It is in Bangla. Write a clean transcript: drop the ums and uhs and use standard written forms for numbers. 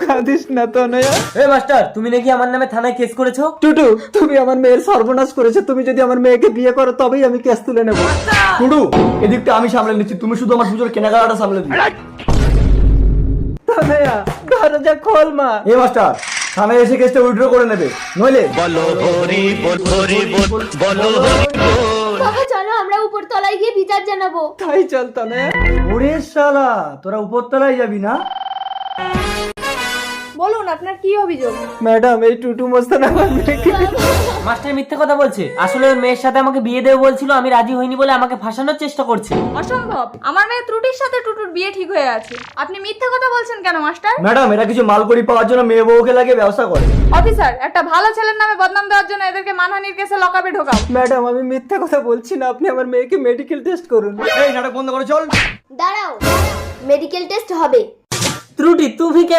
কাঁদিস না তনয়া। এ মাস্টার, তুমি নাকি আমার নামে থানায় কেস করেছো? টুটু, তুমি আমার মেয়ের সর্বনাশ করেছো। তুমি যদি আমার মেয়েকে বিয়ে করো তবেই আমি কেস তুলে নেবো। টুডু, এদিকটা আমি সামলে নিচ্ছি, তুমি শুধু আমার পুজোর কেনাকাটা সামলে দিও। তনয়া, দরজা খোল মা। এ মাস্টার, থানায় এসে কেসটা উইথড্র করে নেবে, নইলে বাবা চলো আমরা উপর তলায় গিয়ে বিচার জানাবো। তাই চল তনয়া। ওরে শালা, তোরা উপরতলায় যাবি না? বলুন আপনার কি অভিযোগ? ম্যাডাম, এই টুটু মস্তান আমার মেয়েকে। মাস্টার মিথ্যে কথা বলছে। আসলে ওর মেয়ের সাথে আমাকে বিয়ে দেবে বলছিল, আমি রাজি হইনি বলে আমাকে ফাঁসানোর চেষ্টা করছে। অসম্ভব, আমার মেয়ে ত্রুটির সাথে টুটুর বিয়ে ঠিক হয়ে আছে। আপনি মিথ্যে কথা বলছেন কেন মাস্টার? ম্যাডাম, এরা কিছু মালকড়ি পাওয়ার জন্য মেয়ে বউকে লাগিয়ে ব্যবসা করে। অফিসার, একটা ভালো ছেলের নামে বদনাম দেওয়ার জন্য এদেরকে মানহানির কেসে লকআপে ঢোকাও। ম্যাডাম, আমি মিথ্যা কথা বলছি না। আপনি আমার মেয়েকে মেডিকেল টেস্ট করুন। এই নাটক বন্ধ করে চল। দাঁড়াও, মেডিকেল টেস্ট হবে। ত্রুটি, তুমি কেন